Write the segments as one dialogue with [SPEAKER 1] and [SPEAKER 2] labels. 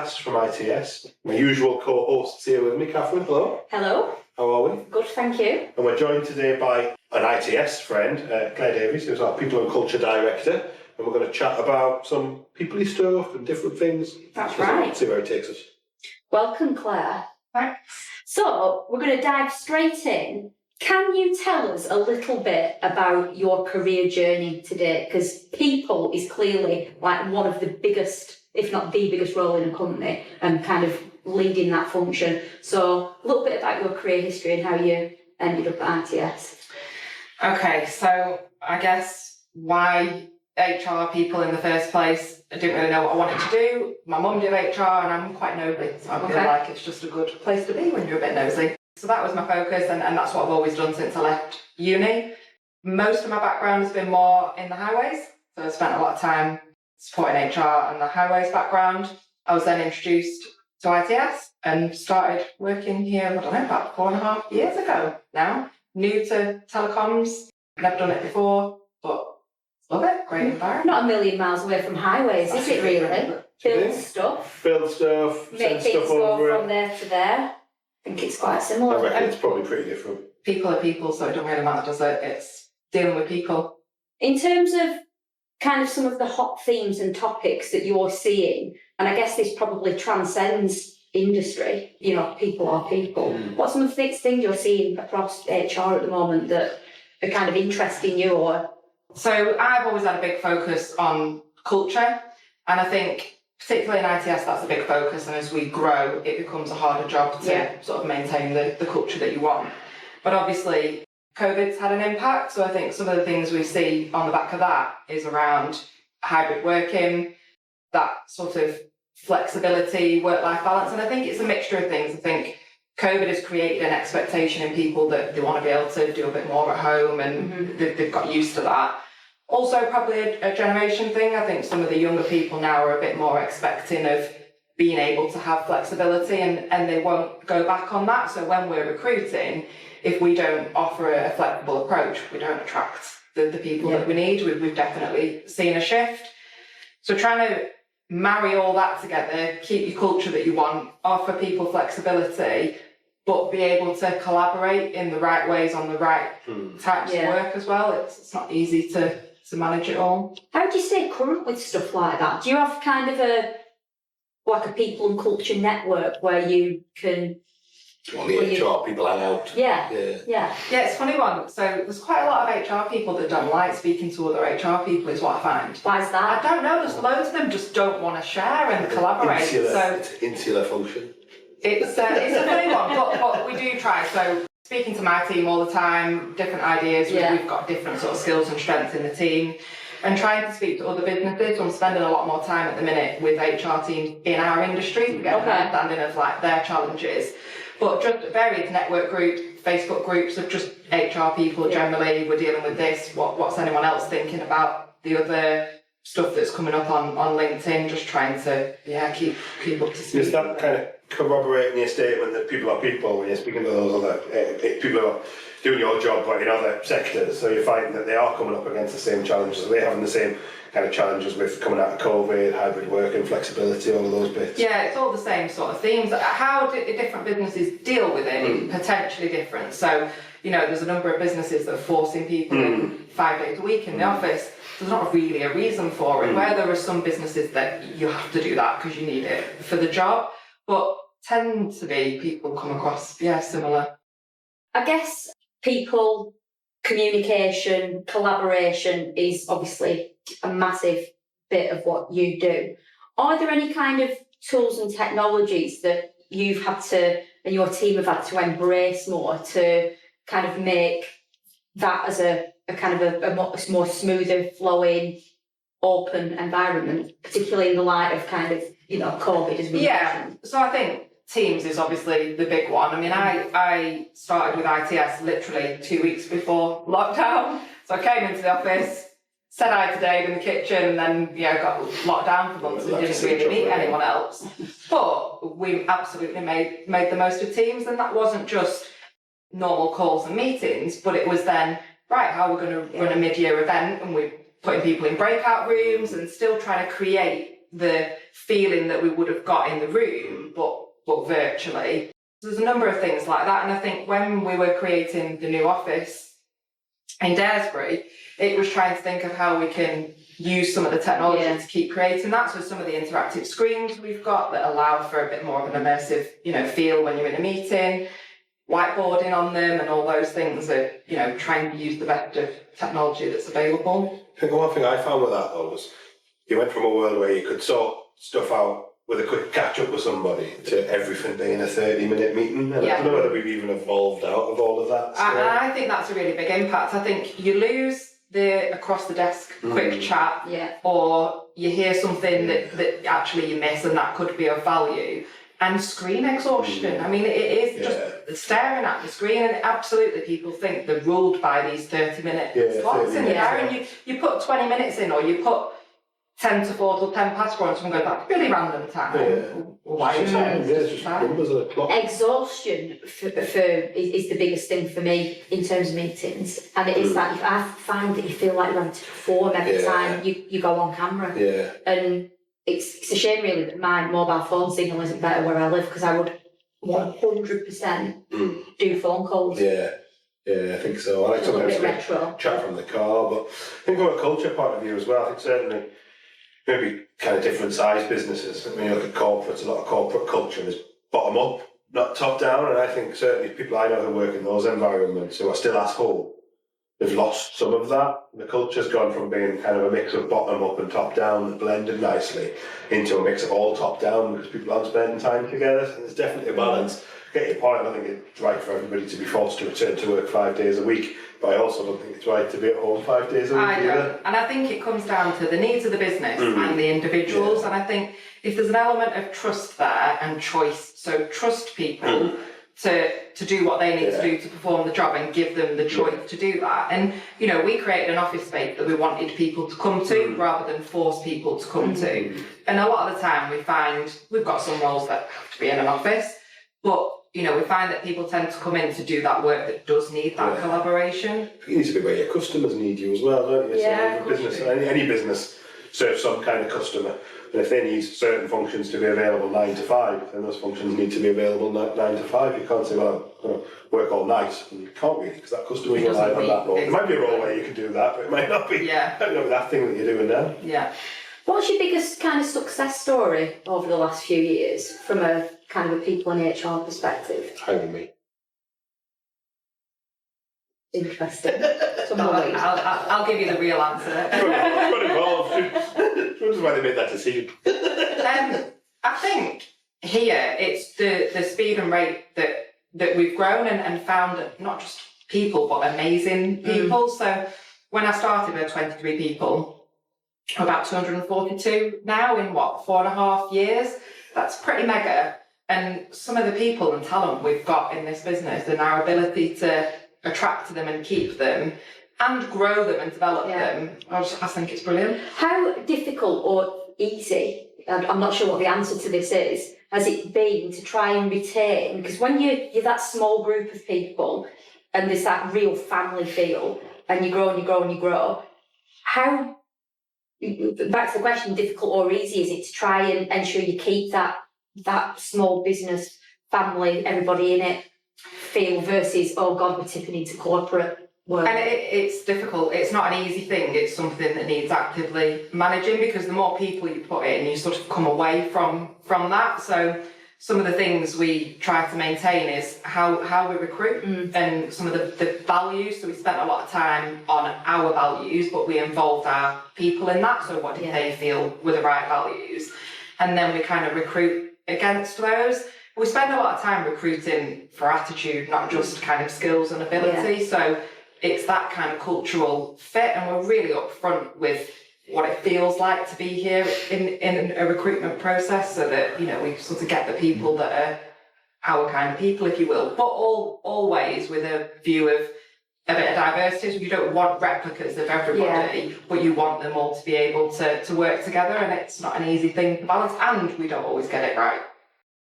[SPEAKER 1] podcast from ITS. My usual co-hosts here with me, Catherine. Hello.
[SPEAKER 2] Hello.
[SPEAKER 1] How are we?
[SPEAKER 2] Good, thank you.
[SPEAKER 1] And we're joined today by an ITS friend, Claire Davies, who's our People and Culture Director. And we're going to chat about some people-y stuff and different things.
[SPEAKER 2] That's right.
[SPEAKER 1] See where it takes us.
[SPEAKER 2] Welcome, Claire.
[SPEAKER 3] Thanks.
[SPEAKER 2] So, we're going to dive straight in. Can you tell us a little bit about your career journey today? Because people is clearly like one of the biggest, if not the biggest role in a company, and kind of leading that function. So, a little bit about your career history and how you ended up at ITS.
[SPEAKER 3] Okay, so I guess why HR people in the first place? I didn't really know what I wanted to do. My mum did HR and I'm quite nosy, so I feel like it's just a good place to be when you're a bit nosy. So that was my focus, and that's what I've always done since I left uni. Most of my background has been more in the highways, so I spent a lot of time supporting HR and the highways background. I was then introduced to ITS and started working here, I don't know, about 4.5 years ago now. New to telecoms, never done it before, but love it, great environment.
[SPEAKER 2] Not a million miles away from highways, is it really? Build stuff.
[SPEAKER 1] Build stuff,
[SPEAKER 2] Make
[SPEAKER 1] send
[SPEAKER 2] things
[SPEAKER 1] stuff
[SPEAKER 2] go
[SPEAKER 1] over
[SPEAKER 2] from there to there. I think it's quite
[SPEAKER 1] it.
[SPEAKER 2] similar.
[SPEAKER 1] I reckon it's probably pretty different.
[SPEAKER 3] People are people, so it doesn't really matter, does it? It's dealing with people.
[SPEAKER 2] In terms of kind of some of the hot themes and topics that you're seeing, and I guess this probably transcends industry, you know, people are people. What's some of the things you're seeing across HR at the moment that are kind of interesting you? Or
[SPEAKER 3] So I've always had a big focus on culture, and I think particularly in ITS that's a big focus, and as we grow it becomes a harder job to sort of maintain the culture that you want. But obviously COVID's had an impact, so I think some of the things we see on the back of that is around hybrid working, that sort of flexibility, work-life balance, and I think it's a mixture of things. I think COVID has created an expectation in people that they want to be able to do a bit more at home, and they've got used to that. Also probably a generation thing. I think some of the younger people now are a bit more expecting of being able to have flexibility, and they won't go back on that. So when we're recruiting, if we don't offer a flexible approach, we don't attract the people that we need. We've definitely seen a shift. So trying to marry all that together, keep your culture that you want, offer people flexibility, but be able to collaborate in the right ways on the right types of work as well. It's not easy to manage it all.
[SPEAKER 2] how do you stay current with stuff like that? Do you have kind of a people and culture network where you can...
[SPEAKER 1] Well, the HR people hang out.
[SPEAKER 2] Yeah,
[SPEAKER 3] it's a funny one. So there's quite a lot of HR people that don't like speaking to other HR people, is what I find.
[SPEAKER 2] Why is that?
[SPEAKER 3] I don't know, there's loads of them just don't want to share and collaborate.
[SPEAKER 1] It's insular function.
[SPEAKER 3] It's a funny one, but we do try. So speaking to my team all the time, different ideas, we've got different sort of skills and strengths in the team, and trying to speak to other businesses. I'm spending a lot more time at the minute with HR teams in our industry to get an understanding of like their challenges. But just various network groups, Facebook groups of just HR people generally. We're dealing with this. What's anyone else thinking about the other stuff that's coming up on LinkedIn? Just trying to keep up to speed.
[SPEAKER 1] Is that kind of corroborating your statement that people are people when you're speaking to those other people who are doing your job but in other sectors? So you're finding that they are coming up against the same challenges. Are they having the same kind of challenges with coming out of COVID, hybrid working, flexibility, all of those bits?
[SPEAKER 3] Yeah, it's all the same sort of themes. How different businesses deal with it is potentially different. So, you know, there's a number of businesses that are forcing people in 5 days a week in the office. There's not really a reason for it. Where there are some businesses that you have to do that because you need it for the job, but tend to be people come across similar.
[SPEAKER 2] I guess people, communication, collaboration is obviously a massive bit of what you do. Are there any kind of tools and technologies that you've had to, and your team have had to embrace more to kind of make that as a kind of a more smoother flowing, open environment, particularly in the light of kind of, you know, COVID as we mentioned?
[SPEAKER 3] So I think Teams is obviously the big one. I mean, I started with ITS literally 2 weeks before lockdown. So I came into the office, said hi to Dave in the kitchen, and then got locked down for months and didn't really meet anyone else. But we absolutely made the most of Teams, and that wasn't just normal calls and meetings, but it was then, right, how we're going to run a mid-year event, and we're putting people in breakout rooms and still trying to create the feeling that we would have got in the room, but virtually. There's a number of things like that, and I think when we were creating the new office in Daresbury, it was trying to think of how we can use some of the technology to keep creating that. So some of the interactive screens we've got that allow for a bit more of an immersive, feel when you're in a meeting, whiteboarding on them, and all those things that, trying to use the best of technology that's available.
[SPEAKER 1] I think one thing I found with that though was you went from a world where you could sort stuff out with a quick catch up with somebody to everything being a 30-minute meeting. And I don't know whether we've even evolved out of all of that.
[SPEAKER 3] I think that's a really big impact. I think you lose the across the desk quick chat, or you hear something that actually you miss and that could be of value. And screen exhaustion. I mean, it is just staring at the screen, and absolutely people think they're ruled by these 30-minute slots in there, and you put 20 minutes in, or you put 10 to 4 till 10 past 4, and someone goes, that's really random time. Why is
[SPEAKER 2] that? Exhaustion is the biggest thing for me in terms of meetings, and it is that if I find that you feel like you're on to perform every time you go on camera. And it's a shame really that my mobile phone signal isn't better where I live, because I would 100% do phone calls.
[SPEAKER 1] Yeah, I think so. I like to chat from the car, but I think from a culture point of view as well, I think certainly maybe kind of different size businesses. I mean, you look at corporates, a lot of corporate culture is bottom up, not top down, and I think certainly people I know who work in those environments who are still at home, they've lost some of that. The culture's gone from being kind of a mix of bottom up and top down that blended nicely into a mix of all top down because people aren't spending time together. And there's definitely a balance. I get your point. I think it's right for everybody to be forced to return to work 5 days a week, but I also don't think it's right to be at home 5 days a week either.
[SPEAKER 3] And I think it comes down to the needs of the business and the individuals. And I think if there's an element of trust there and choice, so trust people to do what they need to do to perform the job and give them the choice to do that. And, we created an office space that we wanted people to come to rather than force people to come to. And a lot of the time we find we've got some roles that have to be in an office, but, we find that people tend to come in to do that work that does need that collaboration.
[SPEAKER 1] It needs to be where your customers need you as well, don't you? So any business serves some kind of customer. And if they need certain functions to be available 9 to 5, then those functions need to be available 9 to 5. You can't say, well, work all night. And you can't really, because that customer is relying on that role. There might be a role where you can do that, but it might not be that thing that you're doing now.
[SPEAKER 2] Yeah. What's your biggest kind of success story over the last few years from a kind of a people and HR perspective?
[SPEAKER 1] Hiring me.
[SPEAKER 2] Interesting.
[SPEAKER 3] I'll give you the real answer.
[SPEAKER 1] I'm not involved. Which is why they made that decision.
[SPEAKER 3] I think here it's the speed and rate that we've grown and found not just people but amazing people. So when I started with 23 people, about 242 now in 4.5 years. That's pretty mega. And some of the people and talent we've got in this business and our ability to attract them and keep them and grow them and develop them, I think it's brilliant.
[SPEAKER 2] How difficult or easy, I'm not sure what the answer to this is, has it been to try and retain, because when you're that small group of people and there's that real family feel and you grow and you grow and you grow, how, back to the question, difficult or easy is it to try and ensure you keep that small business family, everybody in it, feel versus, oh God, we're tipping into corporate work?
[SPEAKER 3] And it's difficult. It's not an easy thing. It's something that needs actively managing, because the more people you put in, you sort of come away from that. So some of the things we try to maintain is how we recruit and some of the values. So we spent a lot of time on our values, but we involved our people in that. So what did they feel were the right values? And then we kind of recruit against those. We spend a lot of time recruiting for attitude, not just kind of skills and ability. So it's that kind of cultural fit, and we're really upfront with what it feels like to be here in a recruitment process, so that, we sort of get the people that are our kind of people, if you will, but always with a view of a bit of diversity. So you don't want replicas of everybody, but you want them all to be able to work together, and it's not an easy thing to balance, and we don't always get it right.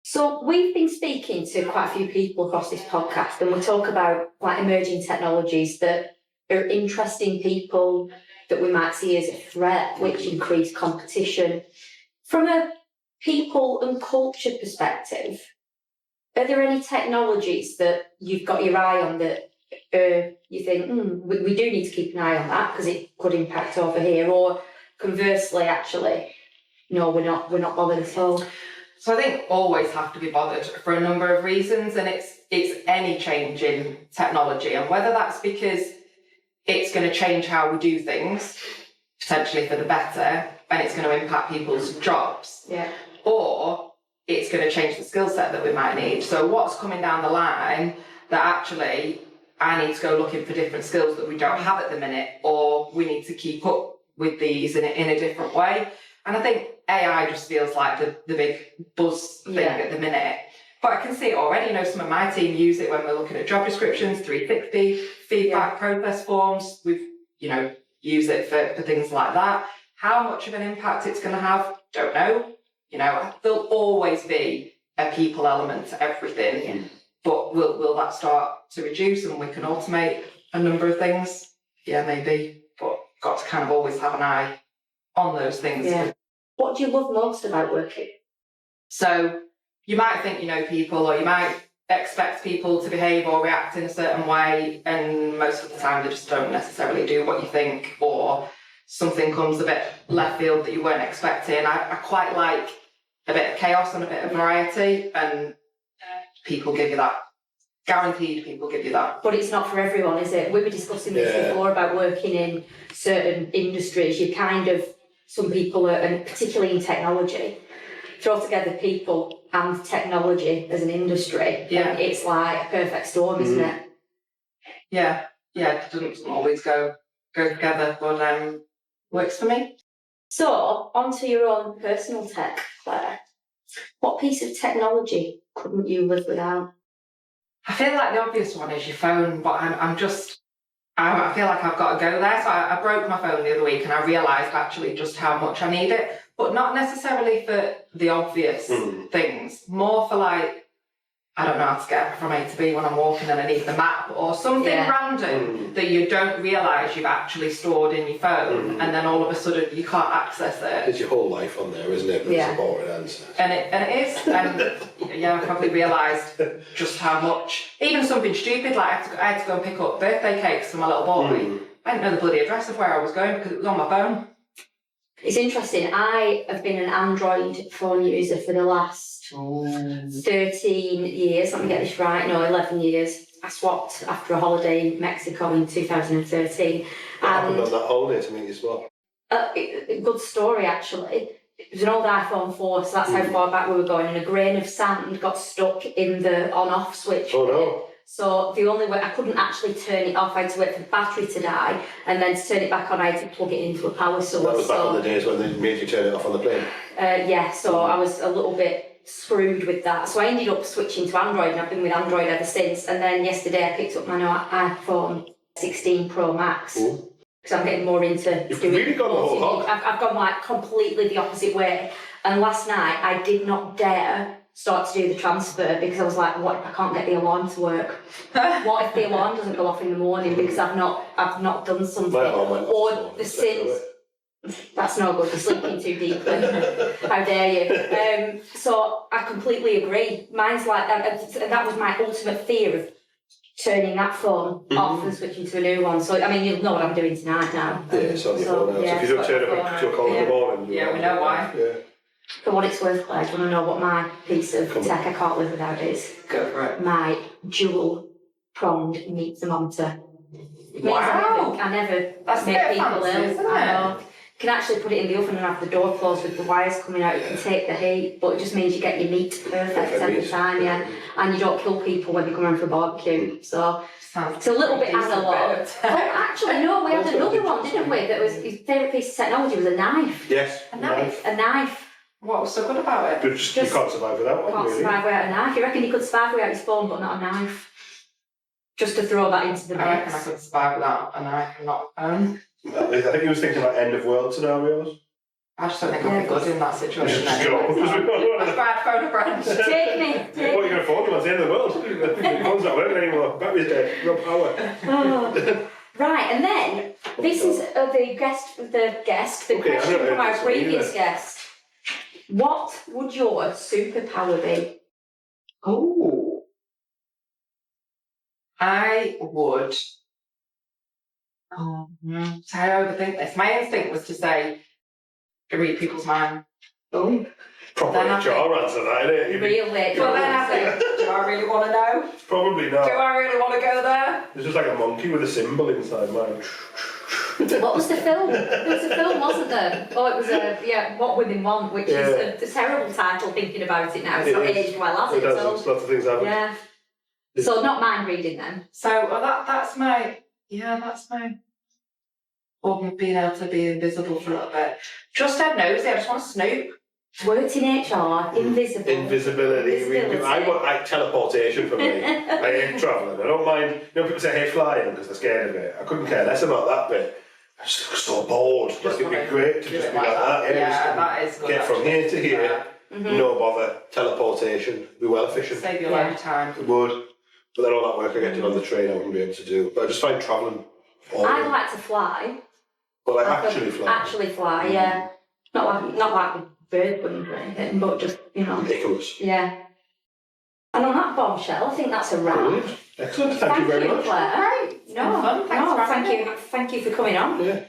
[SPEAKER 2] So we've been speaking to quite a few people across this podcast, and we talk about emerging technologies that are interesting people that we might see as a threat, which increase competition. From a people and culture perspective, are there any technologies that you've got your eye on that you think, we do need to keep an eye on that because it could impact over here, or conversely, actually, no, we're not bothered at all?
[SPEAKER 3] So I think always have to be bothered for a number of reasons, and it's any change in technology, and whether that's because it's going to change how we do things, potentially for the better, and it's going to impact people's jobs, or it's going to change the skill set that we might need. So what's coming down the line that actually I need to go looking for different skills that we don't have at the minute, or we need to keep up with these in a different way. And I think AI just feels like the big buzz thing at the minute. But I can see it already. Some of my team use it when we're looking at job descriptions, 360, feedback, process forms. We've, use it for things like that. How much of an impact it's going to have, don't know. There'll always be a people element to everything. But will that start to reduce and we can automate a number of things? Yeah, maybe. But got to kind of always have an eye on those things.
[SPEAKER 2] Yeah. What do you love most about working?
[SPEAKER 3] So you might think you know people, or you might expect people to behave or react in a certain way, and most of the time they just don't necessarily do what you think, or something comes a bit left field that you weren't expecting. I quite like a bit of chaos and a bit of variety, and people give you that. Guaranteed people give you that. But
[SPEAKER 2] it's not for everyone, is it? We were discussing this before about working in certain industries. Some people are, and particularly in technology, throw together people and technology as an industry, and it's like a perfect storm, isn't it?
[SPEAKER 3] Yeah, it doesn't always go together, but works for me.
[SPEAKER 2] So, onto your own personal tech, Claire. What piece of technology couldn't you live without?
[SPEAKER 3] I feel like the obvious one is your phone, but I feel like I've got to go there. So I broke my phone the other week, and I realised actually just how much I need it, but not necessarily for the obvious things, more for like, I don't know how to get from A to B when I'm walking and I need the map, or something random that you don't realise you've actually stored in your phone, and then all of a sudden you can't access it.
[SPEAKER 1] It's your whole life on there, isn't it? That's a boring answer.
[SPEAKER 3] And it is. I probably realised just how much, even something stupid, like I had to go and pick up birthday cakes for my little boy. I didn't know the bloody address of where I was going because it was on my phone.
[SPEAKER 2] It's interesting. I have been an Android phone user for the last 13 years. Let me get this right. No, 11 years. I swapped after a holiday in Mexico in 2013.
[SPEAKER 1] What happened on that holiday to make you swap?
[SPEAKER 2] A good story, actually. It was an old iPhone 4, so that's how far back we were going, and a grain of sand got stuck in the on-off switch.
[SPEAKER 1] Oh no.
[SPEAKER 2] So the only way, I couldn't actually turn it off, I had to wait for the battery to die, and then to turn it back on I had to plug it into a power source.
[SPEAKER 1] That was back in the days when they made you turn it off on the plane?
[SPEAKER 2] So I was a little bit screwed with that. So I ended up switching to Android, and I've been with Android ever since. And then yesterday I picked up my new iPhone 16 Pro Max. Because I'm getting more into
[SPEAKER 1] You've really gone the whole hog.
[SPEAKER 2] I've gone like completely the opposite way. And last night I did not dare start to do the transfer because I was like, what if I can't get the alarm to work? What if the alarm doesn't go off in the morning because I've not done something? Or the sins. That's no good, you're sleeping too deeply. How dare you? So I completely agree. Mine's like that, and that was my ultimate fear of turning that phone off and switching to a new one. So, I mean, you'll know what I'm doing tonight now.
[SPEAKER 1] Yeah, it's on your phone now. So if you don't turn up to a call in the morning...
[SPEAKER 3] Yeah, we know why.
[SPEAKER 1] Yeah.
[SPEAKER 2] For what it's worth, Claire, do you want to know what my piece of tech I can't live without is?
[SPEAKER 3] Go for it.
[SPEAKER 2] My dual-pronged meat thermometer.
[SPEAKER 3] Wow!
[SPEAKER 2] I never
[SPEAKER 3] That's
[SPEAKER 2] make people
[SPEAKER 3] fancy,
[SPEAKER 2] ill.
[SPEAKER 3] isn't it?
[SPEAKER 2] I know. You can actually put it in the oven and have the door closed with the wires coming out. You can take the heat, but it just means you get your meat perfect every time, and you don't kill people when you come around for a barbecue. So it's a little bit analog. Actually, no, we had another one, didn't we? That was his favourite piece of technology was a knife.
[SPEAKER 1] Yes.
[SPEAKER 3] A knife.
[SPEAKER 2] A knife.
[SPEAKER 3] What was so good about it?
[SPEAKER 1] You can't survive without one,
[SPEAKER 2] Can't
[SPEAKER 1] really.
[SPEAKER 2] survive without a knife. You reckon you could survive without his phone, but not a knife? Just to throw that into the mix.
[SPEAKER 3] I reckon I could survive without a knife and not a phone.
[SPEAKER 1] I think he was thinking like end of world scenarios.
[SPEAKER 3] I just don't think I'd be good in that situation.
[SPEAKER 1] Just
[SPEAKER 3] anyway.
[SPEAKER 1] go.
[SPEAKER 3] I'd bad phone a friend.
[SPEAKER 2] Take me.
[SPEAKER 1] What are you going to phone him? It's the end of the world. Your phone's not working anymore. Battery's dead. No power.
[SPEAKER 2] Oh. Right, and then this is the guest, the quotation from our previous guest. What would your superpower be?
[SPEAKER 3] Oh. I would. Oh, so I overthink this. My instinct was to say, read people's mind.
[SPEAKER 2] Oh,
[SPEAKER 1] Proper
[SPEAKER 3] Then I
[SPEAKER 1] HR answer that, innit? You'd be-
[SPEAKER 2] really?
[SPEAKER 3] But then I think, do I really want to know?
[SPEAKER 1] Probably
[SPEAKER 3] Do
[SPEAKER 1] not.
[SPEAKER 3] I really want to go there?
[SPEAKER 1] It's just like a monkey with a symbol inside mine.
[SPEAKER 2] What was the film? There was a film, wasn't there? Oh, it was What Women Want, which is a terrible title thinking about it now. It's not aged well, has it?
[SPEAKER 1] Lots of things happen.
[SPEAKER 2] Yeah. So not mind reading them.
[SPEAKER 3] So that's my. Or being able to be invisible for a little bit. Just dead nosy. I just want to snoop.
[SPEAKER 2] Worked in HR, invisible.
[SPEAKER 1] Invisibility. I want teleportation for me. I hate travelling. I don't mind. People say hate flying because they're scared of it. I couldn't care less about that bit. I'm just so bored. Like, it'd be great to just be like that.
[SPEAKER 3] Yeah, that is good.
[SPEAKER 1] Get from here to here.
[SPEAKER 3] Yeah.
[SPEAKER 1] No bother. Teleportation. Be well efficient.
[SPEAKER 3] Save your life time.
[SPEAKER 1] It would. But then all that work I get done on the train I wouldn't be able to do. But I just find travelling
[SPEAKER 2] I'd like to fly.
[SPEAKER 1] Well, like actually fly.
[SPEAKER 2] Actually fly, yeah. Not like a bird wing or anything, but just,
[SPEAKER 1] Icarus.
[SPEAKER 2] Yeah. And on that bombshell, I think that's a wrap.
[SPEAKER 1] Brilliant. Excellent. Thank you very much.
[SPEAKER 2] Claire.
[SPEAKER 3] Right.
[SPEAKER 2] No,
[SPEAKER 3] Fun. Thanks for having me.
[SPEAKER 2] thank you for coming on.
[SPEAKER 1] Yeah.